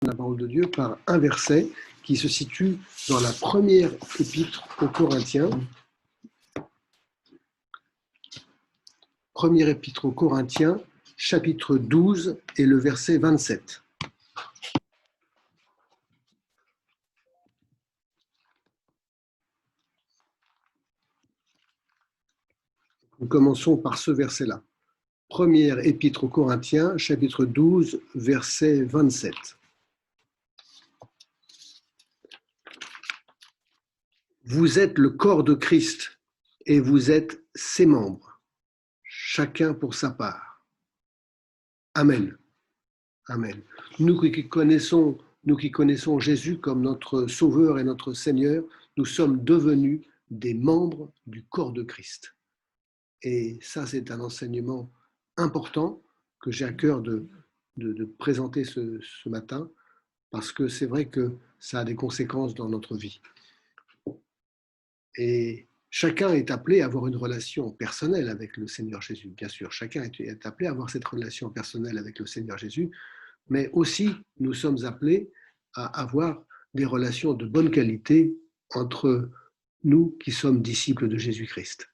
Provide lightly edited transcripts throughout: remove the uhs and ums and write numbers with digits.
la parole de Dieu par un verset qui se situe dans la première épître aux Corinthiens. Première épître aux Corinthiens, chapitre 12 et le verset 27. Nous commençons par ce verset-là. Première épître aux Corinthiens, chapitre 12, verset 27. Vous êtes le corps de Christ et vous êtes ses membres, chacun pour sa part. Amen. Amen. Nous qui connaissons Jésus comme notre Sauveur et notre Seigneur, nous sommes devenus des membres du corps de Christ. Et ça, c'est un enseignement important que j'ai à cœur de présenter ce matin, parce que c'est vrai que ça a des conséquences dans notre vie. Et chacun est appelé à avoir une relation personnelle avec le Seigneur Jésus, bien sûr. Chacun est appelé à avoir cette relation personnelle avec le Seigneur Jésus, mais aussi nous sommes appelés à avoir des relations de bonne qualité entre nous qui sommes disciples de Jésus-Christ.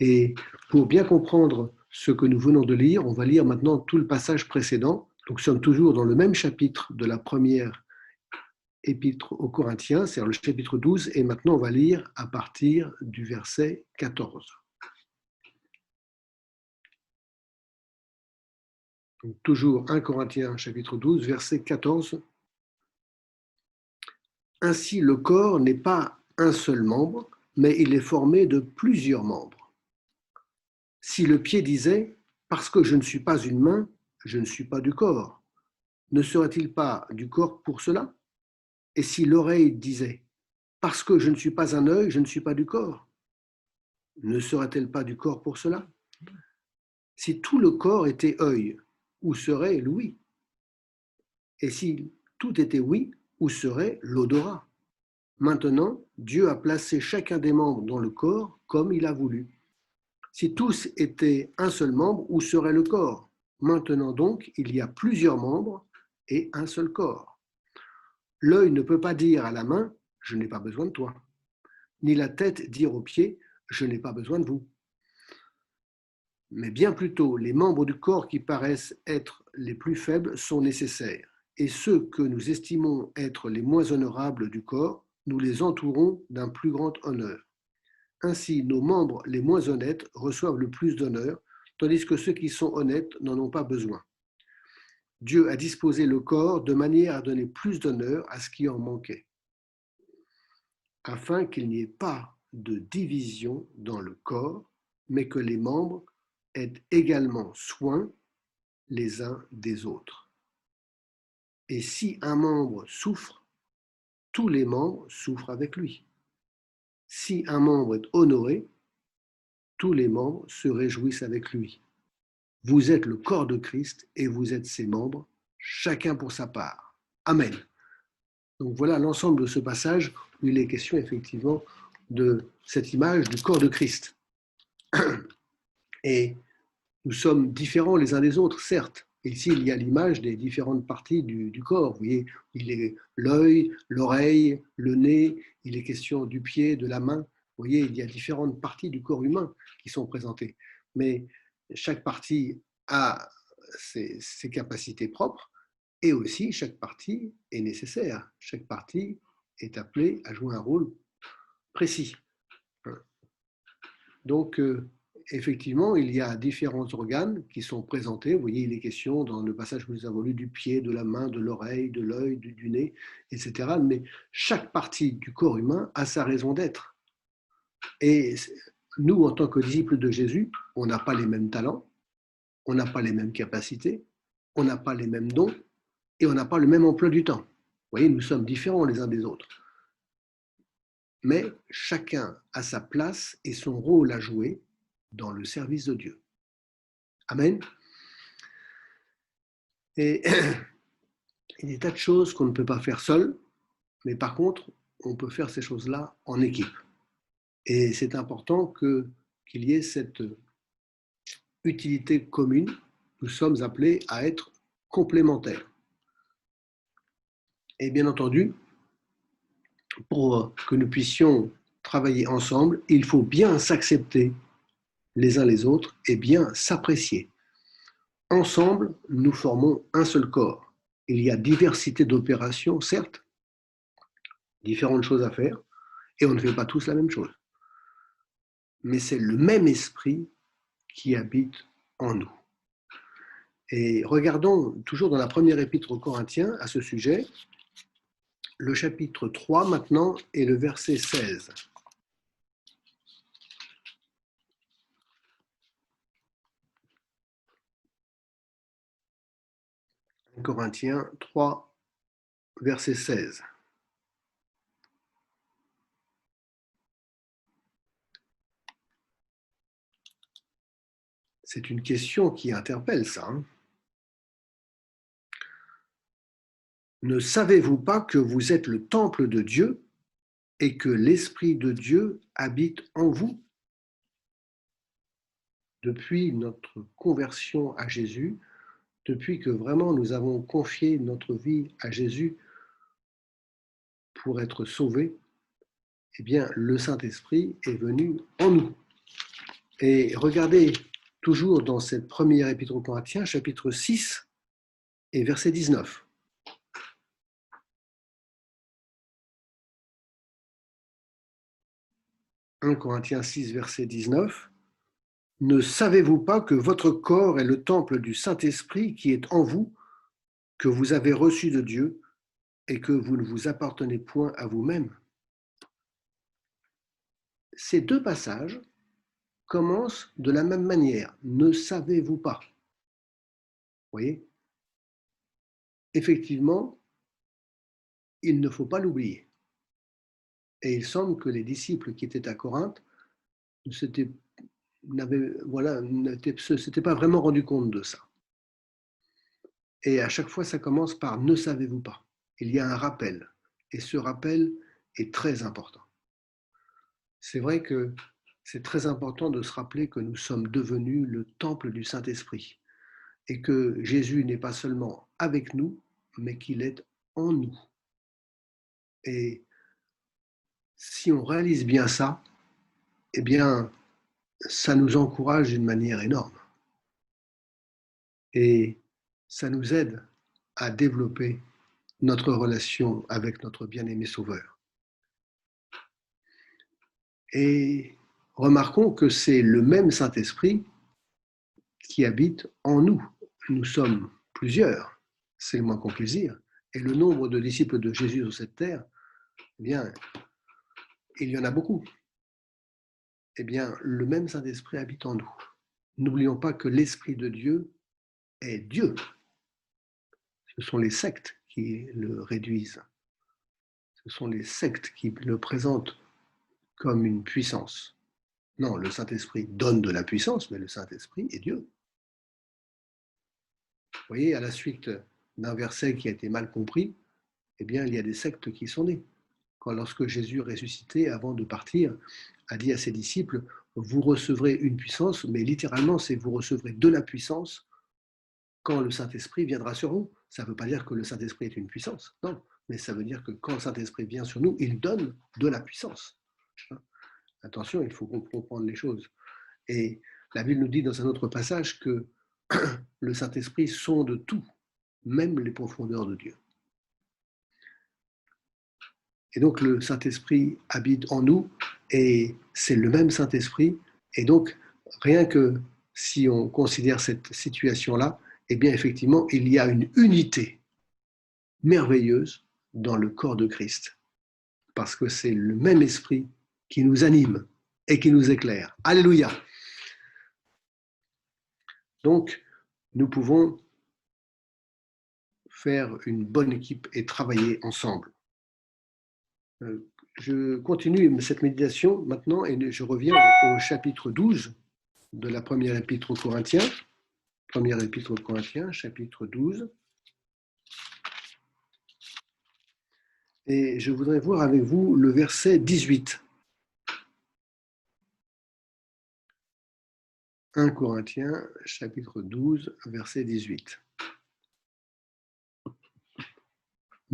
Et pour bien comprendre ce que nous venons de lire, on va lire maintenant tout le passage précédent. Donc, nous sommes toujours dans le même chapitre de la première épître aux Corinthiens, c'est-à-dire le chapitre 12, et maintenant on va lire à partir du verset 14. Donc, toujours 1 Corinthiens, chapitre 12, verset 14. Ainsi, le corps n'est pas un seul membre, mais il est formé de plusieurs membres. Si le pied disait « Parce que je ne suis pas une main, je ne suis pas du corps », ne serait-il pas du corps pour cela? Et si l'oreille disait « Parce que je ne suis pas un œil, je ne suis pas du corps », ne serait-elle pas du corps pour cela? Si tout le corps était œil, où serait l'ouïe? Et si tout était ouïe, où serait l'odorat? Maintenant, Dieu a placé chacun des membres dans le corps comme il a voulu. Si tous étaient un seul membre, où serait le corps? Maintenant donc, il y a plusieurs membres et un seul corps. L'œil ne peut pas dire à la main « je n'ai pas besoin de toi », ni la tête dire aux pieds « je n'ai pas besoin de vous ». Mais bien plutôt, les membres du corps qui paraissent être les plus faibles sont nécessaires, et ceux que nous estimons être les moins honorables du corps, nous les entourons d'un plus grand honneur. Ainsi, nos membres les moins honnêtes reçoivent le plus d'honneur, tandis que ceux qui sont honnêtes n'en ont pas besoin. Dieu a disposé le corps de manière à donner plus d'honneur à ce qui en manquait, afin qu'il n'y ait pas de division dans le corps, mais que les membres aient également soin les uns des autres. Et si un membre souffre, tous les membres souffrent avec lui. Si un membre est honoré, tous les membres se réjouissent avec lui. Vous êtes le corps de Christ et vous êtes ses membres, chacun pour sa part. Amen. Donc voilà l'ensemble de ce passage où il est question effectivement de cette image du corps de Christ. Et nous sommes différents les uns des autres, certes. Et ici, il y a l'image des différentes parties du corps. Vous voyez, il est l'œil, l'oreille, le nez, il est question du pied, de la main. Vous voyez, il y a différentes parties du corps humain qui sont présentées. Mais chaque partie a ses capacités propres et aussi chaque partie est nécessaire. Chaque partie est appelée à jouer un rôle précis. Donc, effectivement, il y a différents organes qui sont présentés. Vous voyez, il est question dans le passage que nous avons lu du pied, de la main, de l'oreille, de l'œil, du nez, etc. Mais chaque partie du corps humain a sa raison d'être. Et nous, en tant que disciples de Jésus, on n'a pas les mêmes talents, on n'a pas les mêmes capacités, on n'a pas les mêmes dons et on n'a pas le même emploi du temps. Vous voyez, nous sommes différents les uns des autres. Mais chacun a sa place et son rôle à jouer dans le service de Dieu. Amen. Et il y a des tas de choses qu'on ne peut pas faire seul, mais par contre, on peut faire ces choses-là en équipe. Et c'est important qu'il y ait cette utilité commune. Nous sommes appelés à être complémentaires. Et bien entendu, pour que nous puissions travailler ensemble, il faut bien s'accepter les uns les autres et bien s'apprécier. Ensemble, nous formons un seul corps. Il y a diversité d'opérations, certes, différentes choses à faire, et on ne fait pas tous la même chose. Mais c'est le même esprit qui habite en nous. Et regardons toujours dans la première épître aux Corinthiens à ce sujet, le chapitre 3 maintenant et le verset 16. Corinthiens 3, verset 16. C'est une question qui interpelle ça. Ne savez-vous pas que vous êtes le temple de Dieu et que l'Esprit de Dieu habite en vous? Depuis notre conversion à Jésus, depuis que vraiment nous avons confié notre vie à Jésus pour être sauvés, eh bien, le Saint-Esprit est venu en nous. Et regardez toujours dans cette première épître aux Corinthiens, chapitre 6 et verset 19. 1 Corinthiens 6, verset 19. Ne savez-vous pas que votre corps est le temple du Saint-Esprit qui est en vous, que vous avez reçu de Dieu et que vous ne vous appartenez point à vous-même? Ces deux passages commencent de la même manière. Ne savez-vous pas? Vous voyez? Effectivement, il ne faut pas l'oublier. Et il semble que les disciples qui étaient à Corinthe ne s'étaient pas vraiment rendu compte de ça. Et à chaque fois, ça commence par ne savez-vous pas. Il y a un rappel. Et ce rappel est très important. C'est vrai que c'est très important de se rappeler que nous sommes devenus le temple du Saint-Esprit et que Jésus n'est pas seulement avec nous, mais qu'il est en nous. Et si on réalise bien ça, eh bien, ça nous encourage d'une manière énorme. Et ça nous aide à développer notre relation avec notre bien-aimé Sauveur. Et remarquons que c'est le même Saint-Esprit qui habite en nous. Nous sommes plusieurs, c'est le moins qu'on puisse dire. Et le nombre de disciples de Jésus sur cette terre, eh bien, il y en a beaucoup. Eh bien, le même Saint-Esprit habite en nous. N'oublions pas que l'Esprit de Dieu est Dieu. Ce sont les sectes qui le réduisent. Ce sont les sectes qui le présentent comme une puissance. Non, le Saint-Esprit donne de la puissance, mais le Saint-Esprit est Dieu. Vous voyez, à la suite d'un verset qui a été mal compris, eh bien, il y a des sectes qui sont nées. Lorsque Jésus ressuscité, avant de partir, a dit à ses disciples, vous recevrez une puissance, mais littéralement, c'est vous recevrez de la puissance quand le Saint-Esprit viendra sur vous. Ça ne veut pas dire que le Saint-Esprit est une puissance, non, mais ça veut dire que quand le Saint-Esprit vient sur nous, il donne de la puissance. Attention, il faut comprendre les choses. Et la Bible nous dit dans un autre passage que le Saint-Esprit sonde tout, même les profondeurs de Dieu. Et donc le Saint-Esprit habite en nous et c'est le même Saint-Esprit. Et donc, rien que si on considère cette situation-là, eh bien effectivement, il y a une unité merveilleuse dans le corps de Christ. Parce que c'est le même esprit qui nous anime et qui nous éclaire. Alléluia. Donc, nous pouvons faire une bonne équipe et travailler ensemble. Je continue cette méditation maintenant et je reviens au chapitre 12 de la première épître aux Corinthiens. Première épître aux Corinthiens, chapitre 12. Et je voudrais voir avec vous le verset 18. 1 Corinthiens, chapitre 12, verset 18.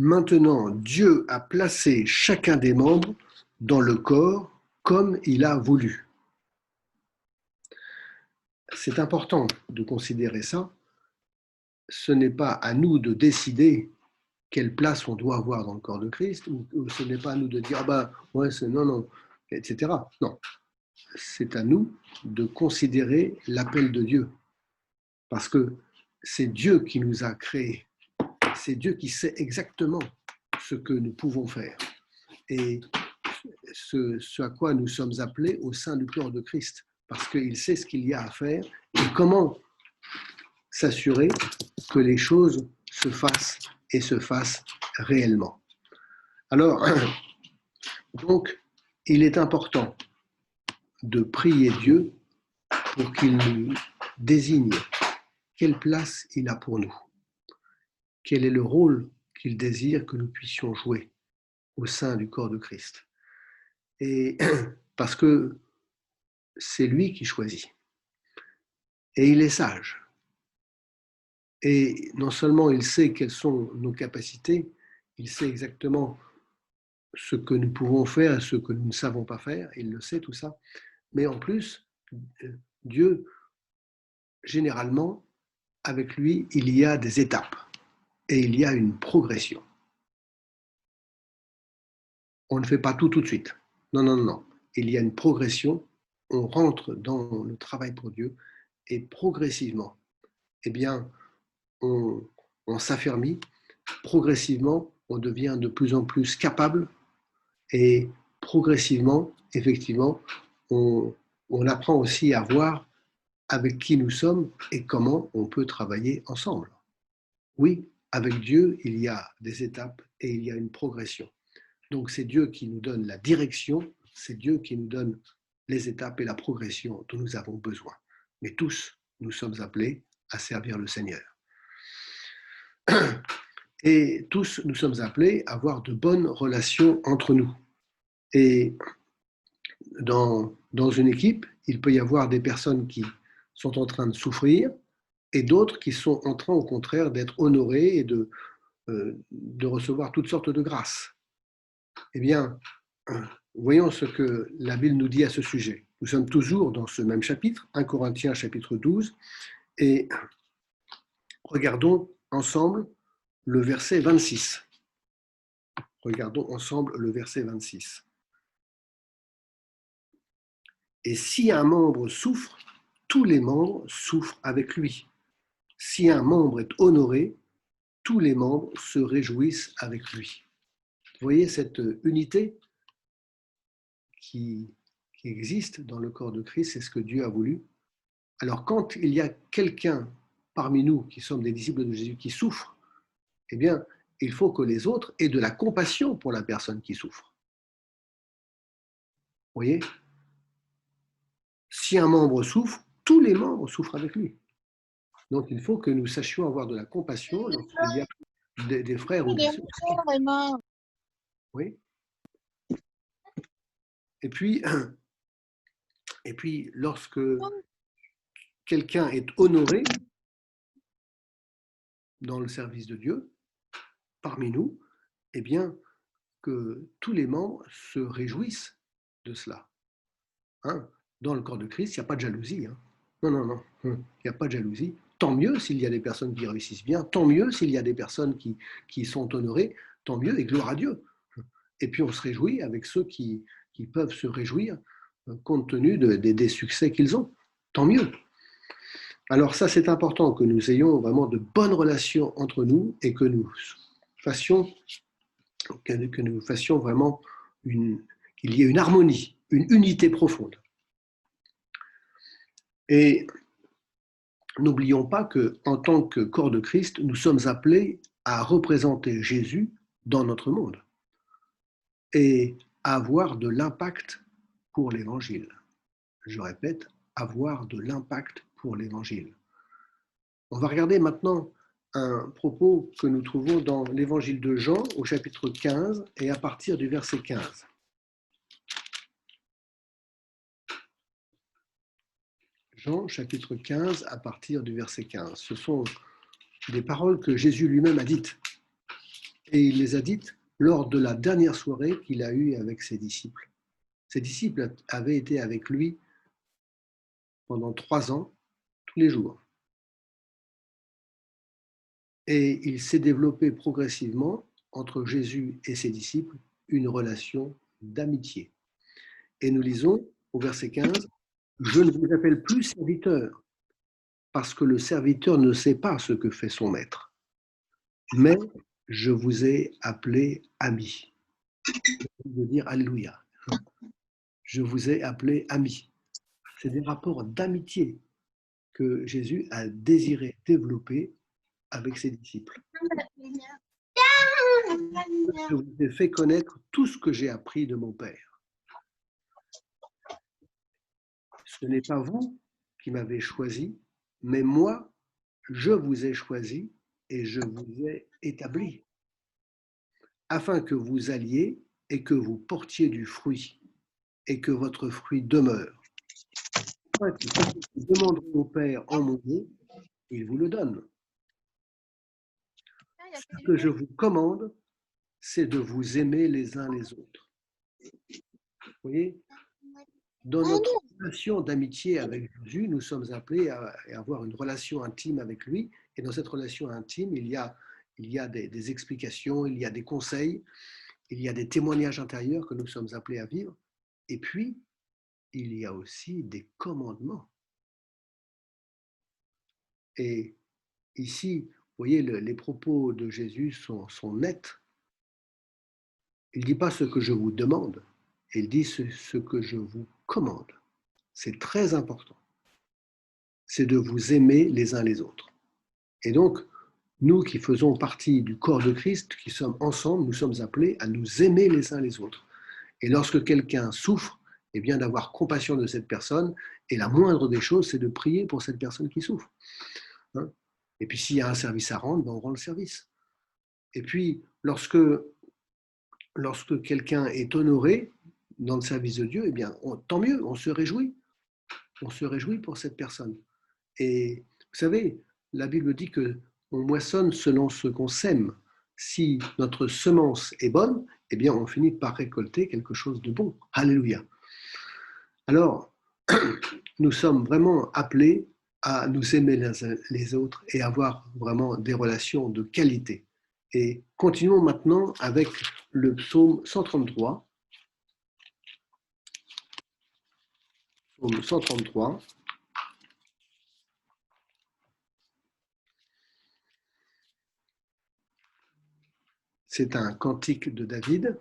Maintenant, Dieu a placé chacun des membres dans le corps comme il a voulu. C'est important de considérer ça. Ce n'est pas à nous de décider quelle place on doit avoir dans le corps de Christ, ou ce n'est pas à nous de dire, ah ben, ouais, c'est non, non, etc. Non, c'est à nous de considérer l'appel de Dieu, parce que c'est Dieu qui nous a créés, c'est Dieu qui sait exactement ce que nous pouvons faire, et ce à quoi nous sommes appelés au sein du corps de Christ, parce qu'il sait ce qu'il y a à faire, et comment s'assurer que les choses se fassent et se fassent réellement. Alors, donc, il est important de prier Dieu pour qu'il nous désigne quelle place il a pour nous, quel est le rôle qu'il désire que nous puissions jouer au sein du corps de Christ. Et parce que c'est lui qui choisit. Et il est sage. Et non seulement il sait quelles sont nos capacités, il sait exactement ce que nous pouvons faire et ce que nous ne savons pas faire, il le sait tout ça, mais en plus, Dieu, généralement, avec lui, il y a des étapes et il y a une progression. On ne fait pas tout de suite. Non, non, non. Il y a une progression, on rentre dans le travail pour Dieu et progressivement, eh bien, on s'affermit, progressivement, on devient de plus en plus capable et progressivement, effectivement, on apprend aussi à voir avec qui nous sommes et comment on peut travailler ensemble. Oui, avec Dieu, il y a des étapes et il y a une progression. Donc c'est Dieu qui nous donne la direction, c'est Dieu qui nous donne les étapes et la progression dont nous avons besoin. Mais tous, nous sommes appelés à servir le Seigneur. Et tous, nous sommes appelés à avoir de bonnes relations entre nous. Et dans une équipe, il peut y avoir des personnes qui sont en train de souffrir et d'autres qui sont en train, au contraire, d'être honorées et de recevoir toutes sortes de grâces. Eh bien, voyons ce que la Bible nous dit à ce sujet. Nous sommes toujours dans ce même chapitre, 1 Corinthiens chapitre 12, et regardons ensemble le verset 26. Regardons ensemble le verset 26. Et si un membre souffre, tous les membres souffrent avec lui. Si un membre est honoré, tous les membres se réjouissent avec lui. Vous voyez cette unité qui existe dans le corps de Christ, c'est ce que Dieu a voulu. Alors quand il y a quelqu'un parmi nous qui sommes des disciples de Jésus qui souffre, eh bien, il faut que les autres aient de la compassion pour la personne qui souffre. Vous voyez ? Si un membre souffre, tous les membres souffrent avec lui. Donc il faut que nous sachions avoir de la compassion lorsqu'il y a des frères ou des sœurs. Oui. Et puis, lorsque quelqu'un est honoré dans le service de Dieu, parmi nous, eh bien, que tous les membres se réjouissent de cela. Hein? Dans le corps de Christ, il n'y a pas de jalousie. Hein? Non, non, non, il n'y a pas de jalousie. Tant mieux s'il y a des personnes qui réussissent bien, tant mieux s'il y a des personnes qui sont honorées, tant mieux et gloire à Dieu. Et puis on se réjouit avec ceux qui peuvent se réjouir compte tenu des succès qu'ils ont. Tant mieux. Alors ça, c'est important que nous ayons vraiment de bonnes relations entre nous et que nous fassions vraiment qu'il y ait une harmonie, une unité profonde. Et n'oublions pas qu'en tant que corps de Christ, nous sommes appelés à représenter Jésus dans notre monde et à avoir de l'impact pour l'Évangile. Je répète, avoir de l'impact pour l'Évangile. On va regarder maintenant un propos que nous trouvons dans l'Évangile de Jean au chapitre 15 et à partir du verset 15. Jean chapitre 15 à partir du verset 15. Ce sont des paroles que Jésus lui-même a dites. Et il les a dites lors de la dernière soirée qu'il a eue avec ses disciples. Ses disciples avaient été avec lui pendant 3 ans, tous les jours. Et il s'est développé progressivement entre Jésus et ses disciples une relation d'amitié. Et nous lisons au verset 15, « Je ne vous appelle plus serviteur, parce que le serviteur ne sait pas ce que fait son maître, mais je vous ai appelé ami. » Je veux dire Alléluia. Je vous ai appelé ami. C'est des rapports d'amitié que Jésus a désiré développer avec ses disciples. Je vous ai fait connaître tout ce que j'ai appris de mon Père. Ce n'est pas vous qui m'avez choisi, mais moi, je vous ai choisi et je vous ai établi, afin que vous alliez et que vous portiez du fruit, et que votre fruit demeure. Afin que ce que vous demanderez au Père en mon nom, il vous le donne. Ce que je vous commande, c'est de vous aimer les uns les autres. Vous voyez, dans notre relation d'amitié avec Jésus, nous sommes appelés à avoir une relation intime avec lui. Et dans cette relation intime, il y a des explications, il y a des conseils, il y a des témoignages intérieurs que nous sommes appelés à vivre. Et puis, il y a aussi des commandements. Et ici, vous voyez, les propos de Jésus sont nets. Il ne dit pas ce que je vous demande, il dit ce que je vous commande. C'est très important. C'est de vous aimer les uns les autres. Et donc, nous qui faisons partie du corps de Christ, qui sommes ensemble, nous sommes appelés à nous aimer les uns les autres. Et lorsque quelqu'un souffre, eh bien d'avoir compassion de cette personne, et la moindre des choses, c'est de prier pour cette personne qui souffre. Hein? Et puis s'il y a un service à rendre, ben on rend le service. Et puis, lorsque quelqu'un est honoré dans le service de Dieu, eh bien, tant mieux, on se réjouit. On se réjouit pour cette personne. Et vous savez, la Bible dit que on moissonne selon ce qu'on sème. Si notre semence est bonne, eh bien, on finit par récolter quelque chose de bon. Alléluia. Alors, nous sommes vraiment appelés à nous aimer les uns les autres et avoir vraiment des relations de qualité. Et continuons maintenant avec le psaume 133. Psaume 133. C'est un cantique de David.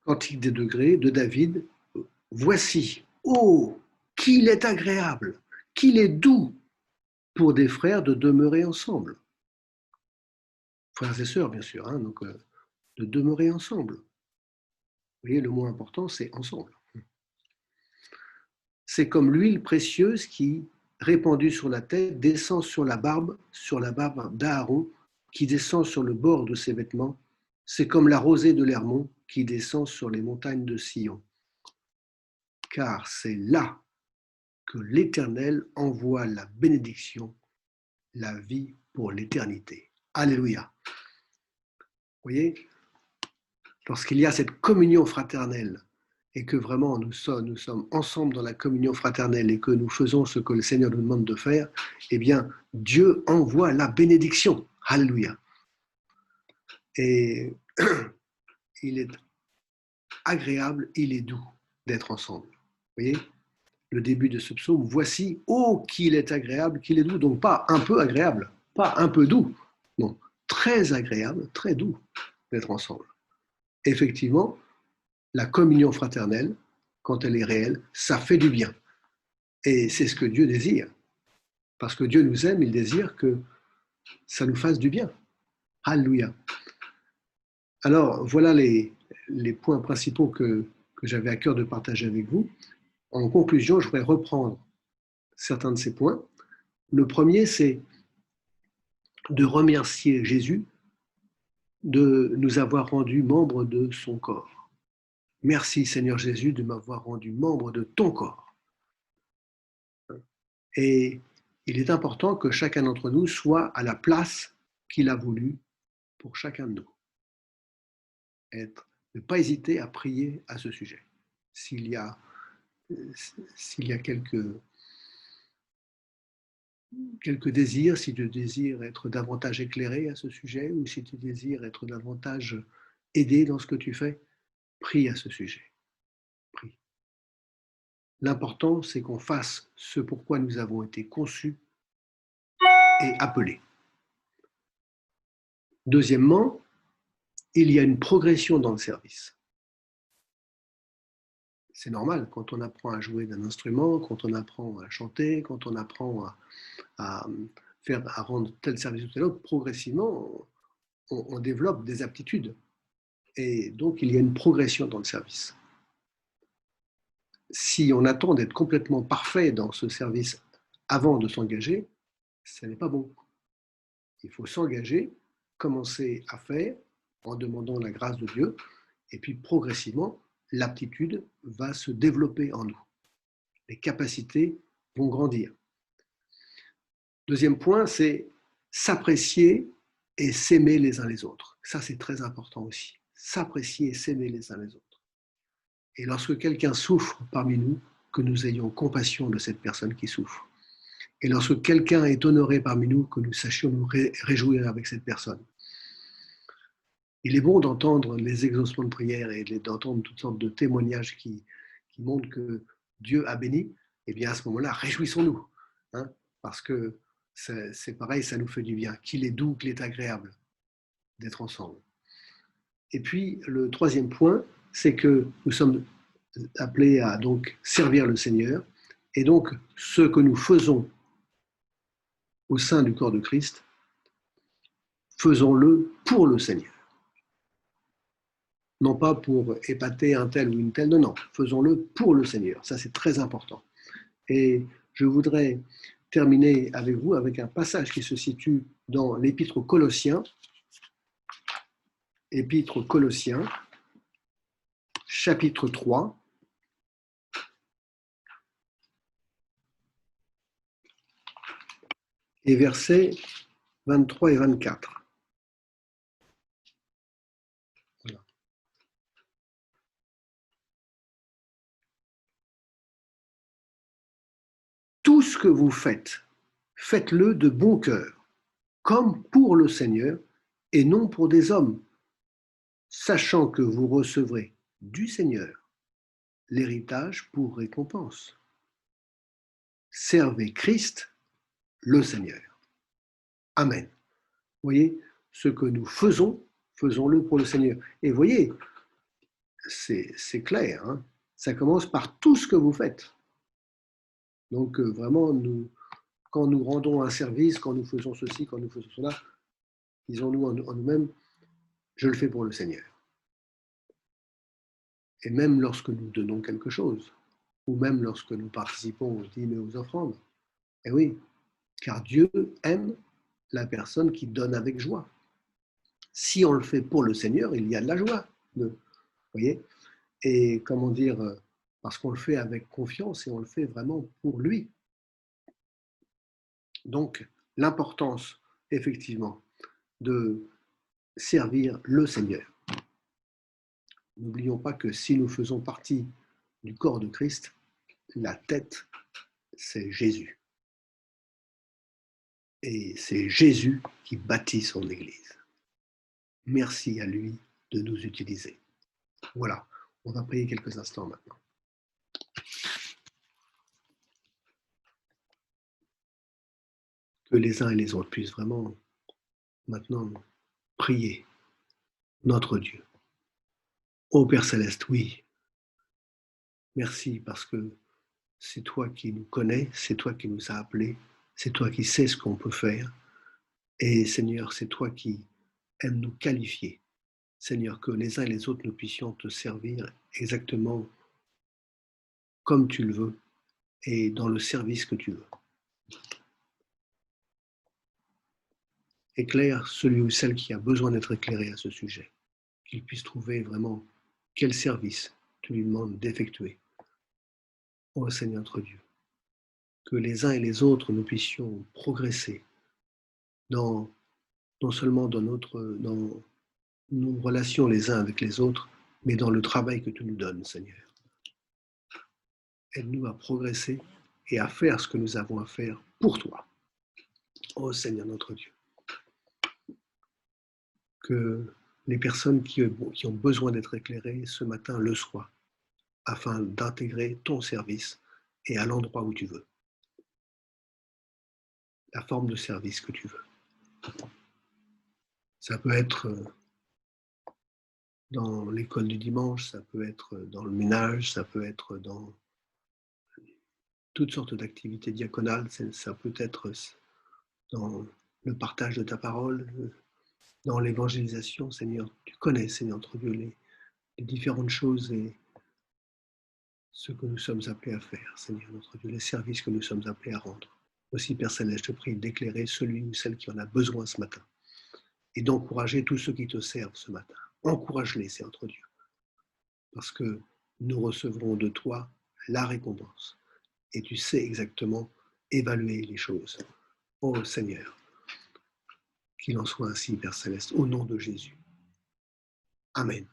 Cantique des degrés de David. Voici, oh, qu'il est agréable, qu'il est doux pour des frères de demeurer ensemble. Frères et sœurs, bien sûr, hein, donc de demeurer ensemble. Vous voyez, le mot important, c'est ensemble. C'est comme l'huile précieuse qui, répandue sur la tête, descend sur la barbe d'Aaron, qui descend sur le bord de ses vêtements. C'est comme la rosée de l'Hermon qui descend sur les montagnes de Sion. Car c'est là que l'Éternel envoie la bénédiction, la vie pour l'éternité. Alléluia. Vous voyez, lorsqu'il y a cette communion fraternelle et que vraiment nous sommes ensemble dans la communion fraternelle et que nous faisons ce que le Seigneur nous demande de faire, eh bien, Dieu envoie la bénédiction. Alléluia. Et il est agréable, il est doux d'être ensemble. Vous voyez, le début de ce psaume, voici, oh, qu'il est agréable, qu'il est doux. Donc pas un peu agréable, pas un peu doux, non, très agréable, très doux d'être ensemble. Effectivement, la communion fraternelle, quand elle est réelle, ça fait du bien. Et c'est ce que Dieu désire. Parce que Dieu nous aime, il désire que ça nous fasse du bien. Alléluia. Alors, voilà les points principaux que j'avais à cœur de partager avec vous. En conclusion, je voudrais reprendre certains de ces points. Le premier, c'est de remercier Jésus de nous avoir rendus membres de son corps. Merci Seigneur Jésus de m'avoir rendu membre de ton corps. Et il est important que chacun d'entre nous soit à la place qu'il a voulu pour chacun de nous. Ne pas hésiter à prier à ce sujet. S'il y a quelques désirs, si tu désires être davantage éclairé à ce sujet, ou si tu désires être davantage aidé dans ce que tu fais, prie à ce sujet. Prie. L'important, c'est qu'on fasse ce pourquoi nous avons été conçus et appelés. Deuxièmement, il y a une progression dans le service. C'est normal, quand on apprend à jouer d'un instrument, quand on apprend à chanter, quand on apprend à rendre tel service ou tel autre, progressivement, on développe des aptitudes. Et donc, il y a une progression dans le service. Si on attend d'être complètement parfait dans ce service avant de s'engager, ce n'est pas bon. Il faut s'engager, commencer à faire en demandant la grâce de Dieu, et puis progressivement, l'aptitude va se développer en nous. Les capacités vont grandir. Deuxième point, c'est s'apprécier et s'aimer les uns les autres. Ça, c'est très important aussi. S'apprécier et s'aimer les uns les autres. Et lorsque quelqu'un souffre parmi nous, que nous ayons compassion de cette personne qui souffre. Et lorsque quelqu'un est honoré parmi nous, que nous sachions nous réjouir avec cette personne. Il est bon d'entendre les exaucements de prière et d'entendre toutes sortes de témoignages qui montrent que Dieu a béni. Eh bien, à ce moment-là, réjouissons-nous. Hein, parce que c'est pareil, ça nous fait du bien. Qu'il est doux, qu'il est agréable d'être ensemble. Et puis, le troisième point, c'est que nous sommes appelés à donc servir le Seigneur. Et donc, ce que nous faisons au sein du corps de Christ, faisons-le pour le Seigneur. Non pas pour épater un tel ou une telle, non, faisons-le pour le Seigneur. Ça, c'est très important. Et je voudrais terminer avec vous avec un passage qui se situe dans l'Épître aux Colossiens, chapitre 3, et versets 23 et 24. Voilà. Tout ce que vous faites, faites-le de bon cœur, comme pour le Seigneur, et non pour des hommes, sachant que vous recevrez du Seigneur l'héritage pour récompense. Servez Christ, le Seigneur. Amen. Vous voyez, ce que nous faisons, faisons-le pour le Seigneur. Et vous voyez, c'est clair, hein, ça commence par tout ce que vous faites. Donc vraiment, quand nous rendons un service, quand nous faisons ceci, quand nous faisons cela, disons-nous en nous-mêmes, je le fais pour le Seigneur. Et même lorsque nous donnons quelque chose, ou même lorsque nous participons aux dîmes et aux offrandes, eh oui, car Dieu aime la personne qui donne avec joie. Si on le fait pour le Seigneur, il y a de la joie. Vous voyez ? Et comment dire, parce qu'on le fait avec confiance et on le fait vraiment pour lui. Donc, l'importance, effectivement, de servir le Seigneur. N'oublions pas que si nous faisons partie du corps de Christ, la tête, c'est Jésus. Et c'est Jésus qui bâtit son Église. Merci à lui de nous utiliser. Voilà, on va prier quelques instants maintenant. Que les uns et les autres puissent vraiment maintenant prier notre Dieu. Ô Père Céleste, oui, merci parce que c'est toi qui nous connais, c'est toi qui nous as appelés, c'est toi qui sais ce qu'on peut faire. Et Seigneur, c'est toi qui aimes nous qualifier. Seigneur, que les uns et les autres nous puissions te servir exactement comme tu le veux et dans le service que tu veux. Éclaire celui ou celle qui a besoin d'être éclairé à ce sujet, qu'il puisse trouver vraiment quel service tu lui demandes d'effectuer. Ô Seigneur notre Dieu, que les uns et les autres, nous puissions progresser non seulement dans nos relations les uns avec les autres, mais dans le travail que tu nous donnes, Seigneur. Aide-nous à progresser et à faire ce que nous avons à faire pour toi. Ô Seigneur notre Dieu, que les personnes qui ont besoin d'être éclairées ce matin le soient, afin d'intégrer ton service et à l'endroit où tu veux, la forme de service que tu veux. Ça peut être dans l'école du dimanche, ça peut être dans le ménage, ça peut être dans toutes sortes d'activités diaconales, ça peut être dans le partage de ta parole, dans l'évangélisation, Seigneur. Tu connais, Seigneur notre Dieu, les différentes choses et ce que nous sommes appelés à faire, Seigneur notre Dieu, les services que nous sommes appelés à rendre. Aussi, Père Céleste, je te prie d'éclairer celui ou celle qui en a besoin ce matin et d'encourager tous ceux qui te servent ce matin. Encourage-les, Seigneur notre Dieu, parce que nous recevrons de toi la récompense et tu sais exactement évaluer les choses. Ô Seigneur, qu'il en soit ainsi, Père Céleste, au nom de Jésus. Amen.